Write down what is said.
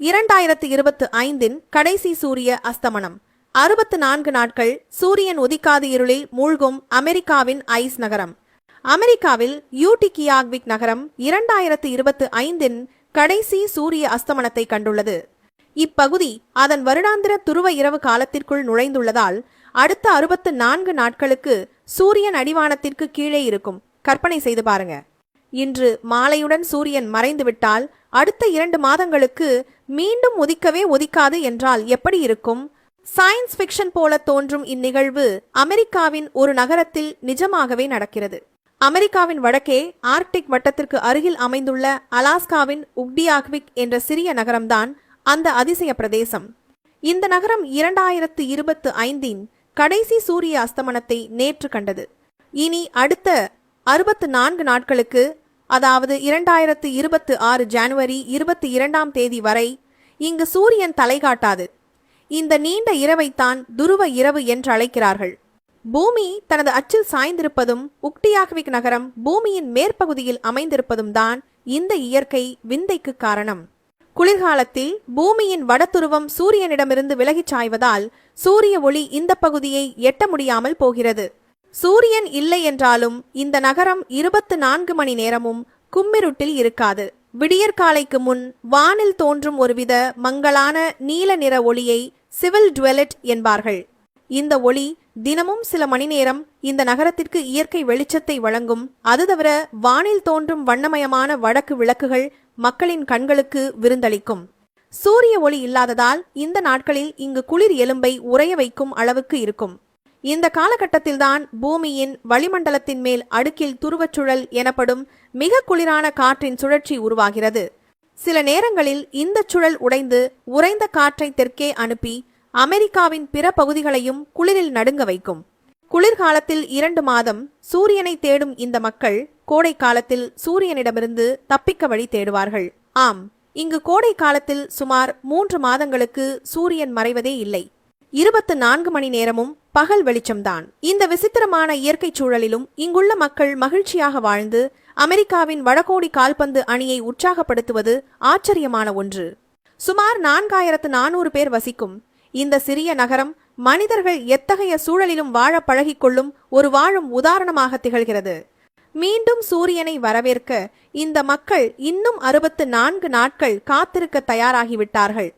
2025 கடைசி சூரிய அஸ்தமனம். 64 நாட்கள் சூரியன் உதிக்காத இருளில் மூழ்கும் அமெரிக்காவின் ஐஸ் நகரம். அமெரிக்காவில் யூடிகியாக்விக் நகரம் 2025 கடைசி சூரிய அஸ்தமனத்தை கண்டுள்ளது. இப்பகுதி அதன் வருடாந்திர துருவ இரவு காலத்திற்குள் நுழைந்துள்ளதால் அடுத்த 64 நாட்களுக்கு சூரியன் அடிவானத்திற்கு கீழே இருக்கும். கற்பனை செய்து பாருங்க. இன்று மாலையுடன் சூரியன் மறைந்துவிட்டால் அடுத்த 2 மாதங்களுக்கு மீண்டும் உதிக்கவே உதிக்காது என்றால் எப்படி இருக்கும்? சயின்ஸ் ஃபிக்ஷன் போல தோன்றும் இந்நிகழ்வு அமெரிக்காவின் ஒரு நகரத்தில் நிஜமாகவே நடக்கிறது. அமெரிக்காவின் வடக்கே ஆர்க்டிக் வட்டத்திற்கு அருகில் அமைந்துள்ள அலாஸ்காவின் உக்டியாக்விக் என்ற சிறிய நகரம்தான் அந்த அதிசய பிரதேசம். இந்த நகரம் 2025 கடைசி சூரிய அஸ்தமனத்தை நேற்று கண்டது. இனி அடுத்த 64 நாட்களுக்கு, அதாவது 2026 ஜனவரி 22ஆம் தேதி வரை இங்கு சூரியன் தலை காட்டாது. இந்த நீண்ட இரவைத்தான் துருவ இரவு என்று அழைக்கிறார்கள். பூமி தனது அச்சில் சாய்ந்திருப்பதும் உக்டியாக்விக் நகரம் பூமியின் மேற்பகுதியில் அமைந்திருப்பதும் தான் இந்த இயற்கை விந்தைக்கு காரணம். குளிர்காலத்தில் பூமியின் வடதுருவம் சூரியனிடமிருந்து விலகிச் சாய்வதால் சூரிய ஒளி இந்த பகுதியை எட்ட முடியாமல் போகிறது. சூரியன் இல்லை என்றாலும் இந்த நகரம் 24 மணி நேரமும் கும்மிருட்டில் இருக்காது. விடியற்காலைக்கு முன் வானில் தோன்றும் ஒருவித மங்கலான நீல நிற ஒளியை சிவில் டுவெலட் என்பார்கள். இந்த ஒளி தினமும் சில மணி நேரம் இந்த நகரத்திற்கு இயற்கை வெளிச்சத்தை வழங்கும். அது தவிர வானில் தோன்றும் வண்ணமயமான வடக்கு விளக்குகள் மக்களின் கண்களுக்கு விருந்தளிக்கும். சூரிய ஒளி இல்லாததால் இந்த நாட்களில் இங்கு குளிர் எலும்பை உறைய வைக்கும் அளவுக்கு இருக்கும். இந்த காலகட்டத்தில்தான் பூமியின் வளிமண்டலத்தின் மேல் அடுக்கில் துருவச்சுழல் எனப்படும் மிக குளிரான காற்றின் சுழற்சி உருவாகிறது. சில நேரங்களில் இந்த சுழல் உடைந்து உறைந்த காற்றை தெற்கே அனுப்பி அமெரிக்காவின் பிற பகுதிகளையும் குளிரில் நடுங்க வைக்கும். குளிர்காலத்தில் 2 மாதம் சூரியனை தேடும் இந்த மக்கள் கோடை காலத்தில் சூரியனிடமிருந்து தப்பிக்க வழி தேடுவார்கள். ஆம், இங்கு கோடை காலத்தில் சுமார் 3 மாதங்களுக்கு சூரியன் மறைவதே இல்லை. 24 மணி நேரமும் பகல் வெளிச்சம்தான். இந்த விசித்திரமான இயற்கை சூழலிலும் இங்குள்ள மக்கள் மகிழ்ச்சியாக வாழ்ந்து அமெரிக்காவின் வடகோடி கால்பந்து அணியை உற்சாகப்படுத்துவது ஆச்சரியமான ஒன்று. சுமார் 4400 பேர் வசிக்கும் இந்த சிறிய நகரம் மனிதர்கள் எத்தகைய சூழலிலும் வாழ பழகிக்கொள்ளும் ஒரு வாழும் உதாரணமாக திகழ்கிறது. மீண்டும் சூரியனை வரவேற்க இந்த மக்கள் இன்னும் 64 நாட்கள் காத்திருக்க தயாராகிவிட்டார்கள்.